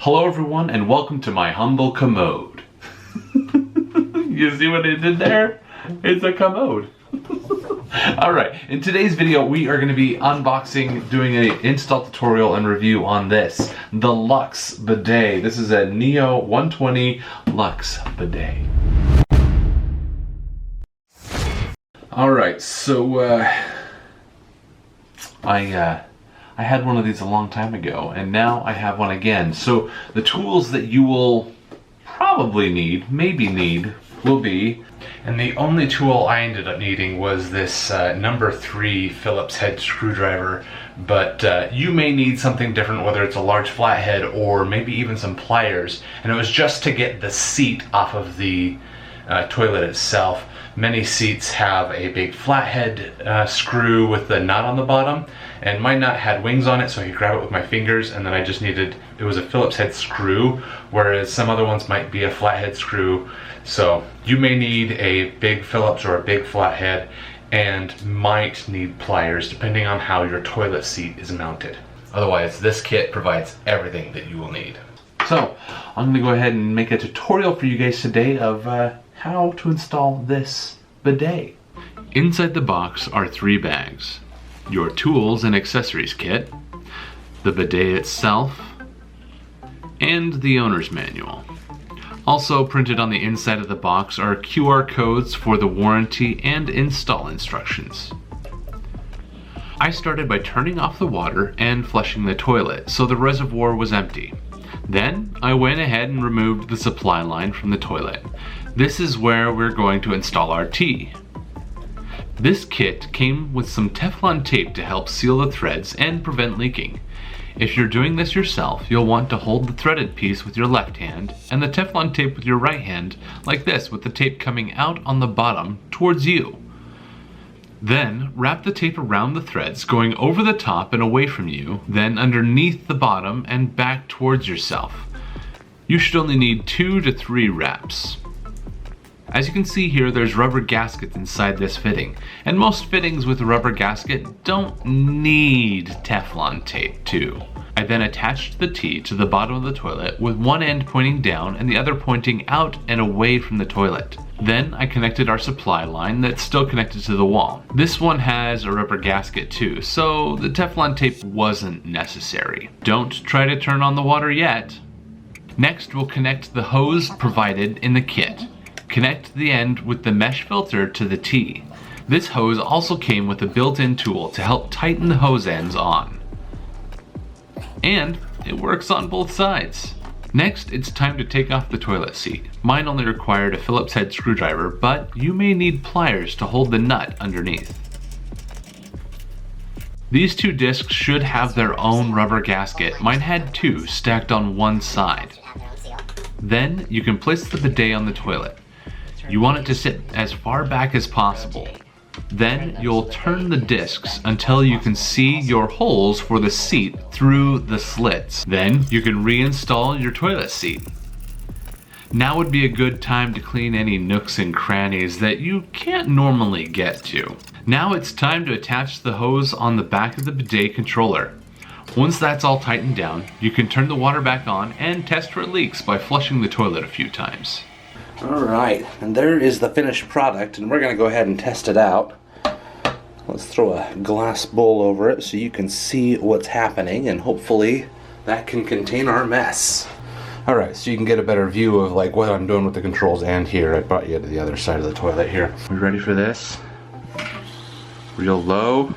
Hello everyone and welcome to my humble commode. You see what I did there? It's a commode. Alright, in today's video we are going to be unboxing, doing an install tutorial and review on this, the Lux Bidet. This is a Neo 120 Lux Bidet. Alright, so I had one of these a long time ago, and now I have one again. So the tools that you will probably need, will be, and the only tool I ended up needing was this number 3 Phillips head screwdriver, but you may need something different, whether it's a large flathead or maybe even some pliers, and it was just to get the seat off of the toilet itself. Many seats have a big flathead screw with the nut on the bottom, and my nut had wings on it, so I could grab it with my fingers, and then I just needed, it was a Phillips head screw, whereas some other ones might be a flathead screw. So you may need a big Phillips or a big flathead, and might need pliers depending on how your toilet seat is mounted. Otherwise, this kit provides everything that you will need. So I'm gonna go ahead and make a tutorial for you guys today of how to install this bidet. Inside the box are 3 bags: your tools and accessories kit, the bidet itself, and the owner's manual. Also printed on the inside of the box are QR codes for the warranty and install instructions. I started by turning off the water and flushing the toilet so the reservoir was empty. Then I went ahead and removed the supply line from the toilet. This is where we're going to install our T. This kit came with some Teflon tape to help seal the threads and prevent leaking. If you're doing this yourself, you'll want to hold the threaded piece with your left hand and the Teflon tape with your right hand, like this, with the tape coming out on the bottom towards you. Then wrap the tape around the threads, going over the top and away from you, then underneath the bottom and back towards yourself. You should only need 2 to 3 wraps. As you can see here, there's rubber gaskets inside this fitting, and most fittings with a rubber gasket don't need Teflon tape too. I then attached the T to the bottom of the toilet with one end pointing down and the other pointing out and away from the toilet. Then I connected our supply line that's still connected to the wall. This one has a rubber gasket too, so the Teflon tape wasn't necessary. Don't try to turn on the water yet. Next, we'll connect the hose provided in the kit. Connect the end with the mesh filter to the T. This hose also came with a built-in tool to help tighten the hose ends on. And it works on both sides. Next, it's time to take off the toilet seat. Mine only required a Phillips head screwdriver, but you may need pliers to hold the nut underneath. These 2 discs should have their own rubber gasket. Mine had 2 stacked on one side. Then you can place the bidet on the toilet. You want it to sit as far back as possible. Then you'll turn the discs until you can see your holes for the seat through the slits. Then you can reinstall your toilet seat. Now would be a good time to clean any nooks and crannies that you can't normally get to. Now it's time to attach the hose on the back of the bidet controller. Once that's all tightened down, you can turn the water back on and test for leaks by flushing the toilet a few times. Alright, and there is the finished product, and we're going to go ahead and test it out. Let's throw a glass bowl over it so you can see what's happening, and hopefully that can contain our mess. Alright, so you can get a better view of like what I'm doing with the controls, and here, I brought you to the other side of the toilet here. We ready for this? Real low.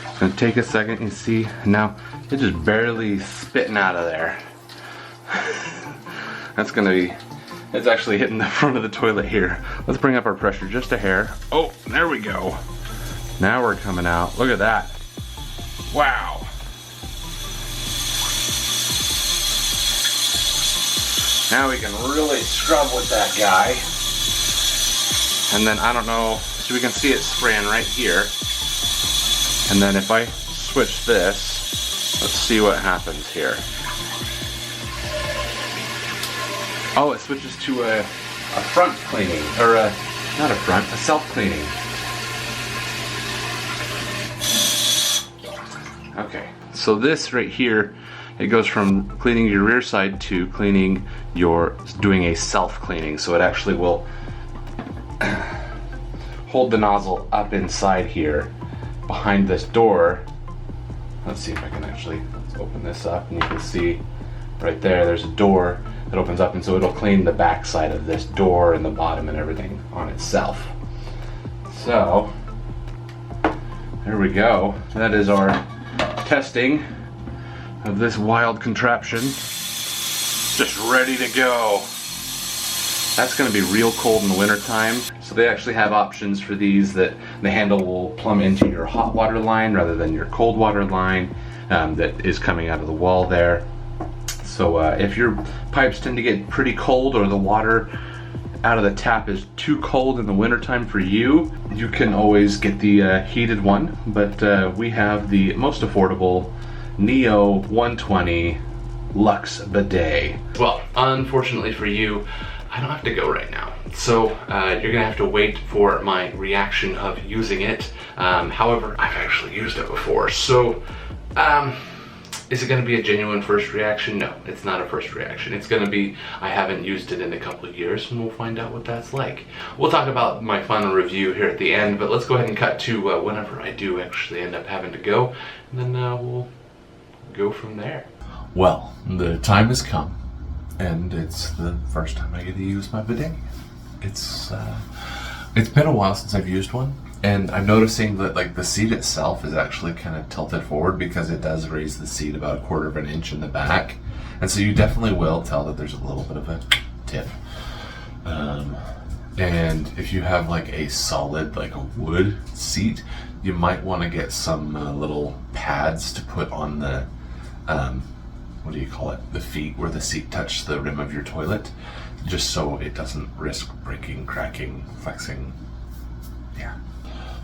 It's going to take a second, you see, now it's just barely spitting out of there. That's going to be... It's actually hitting the front of the toilet here. Let's bring up our pressure just a hair. Oh, there we go. Now we're coming out. Look at that. Wow. Now we can really scrub with that guy. And then I don't know, so we can see it spraying right here. And then if I switch this, let's see what happens here. Oh, it switches to a front cleaning, or not a front, a self-cleaning. Okay, so this right here it goes from cleaning your rear side to cleaning doing a self-cleaning. So it actually will hold the nozzle up inside here behind this door. Let's see if I can let's open this up, and you can see right there's a door that opens up, and so it'll clean the back side of this door and the bottom and everything on itself. So there we go. That is our testing of this wild contraption. Just ready to go. That's going to be real cold in the winter time. So they actually have options for these that the handle will plumb into your hot water line rather than your cold water line that is coming out of the wall there. So if your pipes tend to get pretty cold, or the water out of the tap is too cold in the wintertime for you, you can always get the heated one. But we have the most affordable Neo 120 Luxe Bidet. Well, unfortunately for you, I don't have to go right now. So you're gonna have to wait for my reaction of using it. However, I've actually used it before. So is it gonna be a genuine first reaction? No, it's not a first reaction. It's gonna be, I haven't used it in a couple of years, and we'll find out what that's like. We'll talk about my final review here at the end, but let's go ahead and cut to whenever I do actually end up having to go, and then we'll go from there. Well, the time has come, and it's the first time I get to use my bidet. It's been a while since I've used one, and I'm noticing that like the seat itself is actually kind of tilted forward, because it does raise the seat about 1/4 of an inch in the back, and so you definitely will tell that there's a little bit of a tip. And if you have like a solid, like a wood seat, you might want to get some little pads to put on the what do you call it? The feet where the seat touches the rim of your toilet, just so it doesn't risk breaking, cracking, flexing. Yeah.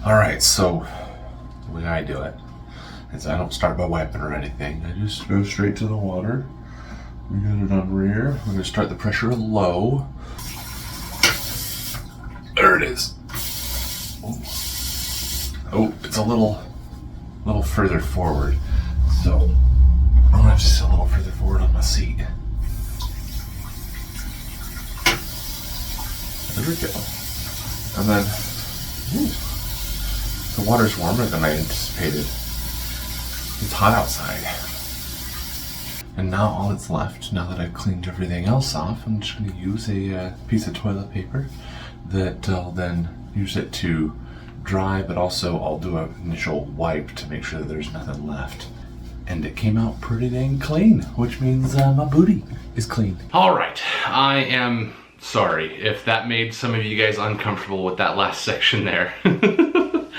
Alright, so the way I do it is I don't start by wiping or anything. I just go straight to the water. We got it on rear. We're going to start the pressure low. There it is. Oh, it's a little further forward. So I'm going to just a little further forward on my seat. There we go. And then, the water's warmer than I anticipated. It's hot outside. And now all that's left, now that I've cleaned everything else off, I'm just going to use a piece of toilet paper that I'll then use it to dry, but also I'll do an initial wipe to make sure that there's nothing left. And it came out pretty dang clean, which means my booty is clean. All right, I am sorry if that made some of you guys uncomfortable with that last section there.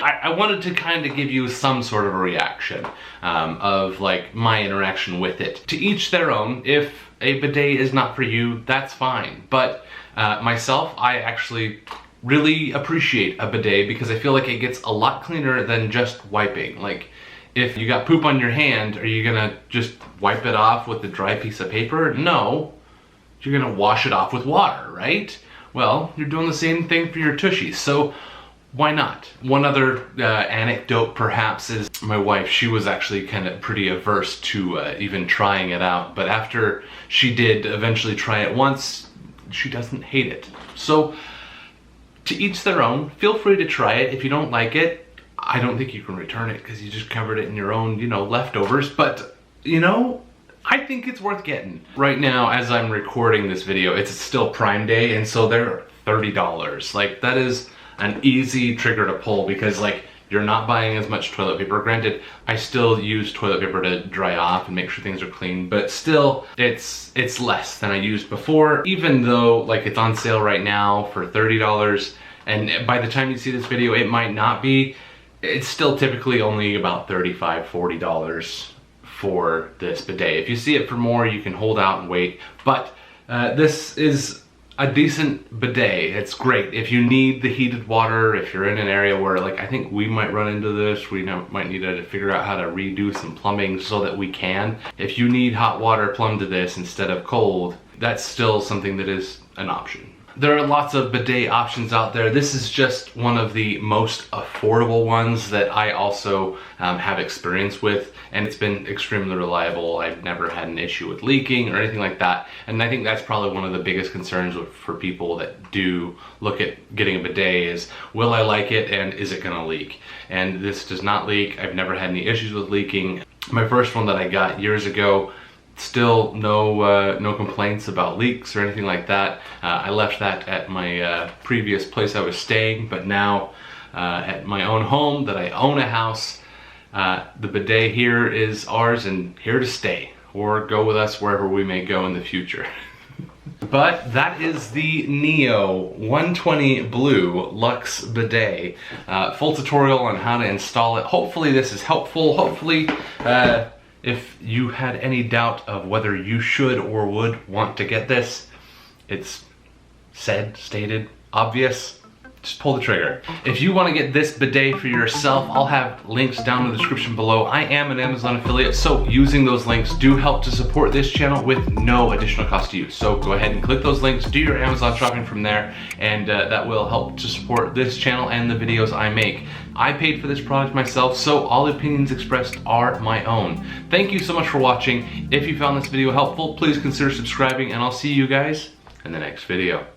I wanted to kind of give you some sort of a reaction of like my interaction with it. To each their own. If a bidet is not for you, that's fine. But myself, I actually really appreciate a bidet because I feel like it gets a lot cleaner than just wiping. Like, if you got poop on your hand, are you gonna just wipe it off with a dry piece of paper? No, you're gonna wash it off with water, right? Well, you're doing the same thing for your tushies, so why not? One other anecdote perhaps is my wife, she was actually kind of pretty averse to even trying it out, but after she did eventually try it once, she doesn't hate it. So, to each their own. Feel free to try it. If you don't like it, I don't think you can return it because you just covered it in your own, leftovers. But, I think it's worth getting. Right now, as I'm recording this video, it's still Prime Day, and so they're $30. Like, that is an easy trigger to pull because, like, you're not buying as much toilet paper. Granted, I still use toilet paper to dry off and make sure things are clean, but still, it's less than I used before, even though, like, it's on sale right now for $30, and by the time you see this video, it might not be. It's still typically only about $35, $40 for this bidet. If you see it for more, you can hold out and wait, but this is a decent bidet. It's great. If you need the heated water, if you're in an area where, like, I think we might run into this, we might need to figure out how to redo some plumbing so that we can. If you need hot water plumbed to this instead of cold, that's still something that is an option. There are lots of bidet options out there. This is just one of the most affordable ones that I also have experience with, and it's been extremely reliable. I've never had an issue with leaking or anything like that, and I think that's probably one of the biggest concerns for people that do look at getting a bidet is, will I like it and is it gonna leak? And this does not leak. I've never had any issues with leaking. My first one that I got years ago, still no complaints about leaks or anything like that. I left that at my previous place I was staying, but now at my own home that I own a house, the bidet here is ours and here to stay, or go with us wherever we may go in the future. But that is the Neo 120 Blue Luxe Bidet. Full tutorial on how to install it. Hopefully this is helpful. Hopefully if you had any doubt of whether you should or would want to get this, it's stated, obvious. Just pull the trigger. If you want to get this bidet for yourself, I'll have links down in the description below. I am an Amazon affiliate, so using those links do help to support this channel with no additional cost to you. So go ahead and click those links, do your Amazon shopping from there, and that will help to support this channel and the videos I make. I paid for this product myself, so all opinions expressed are my own. Thank you so much for watching. If you found this video helpful, please consider subscribing, and I'll see you guys in the next video.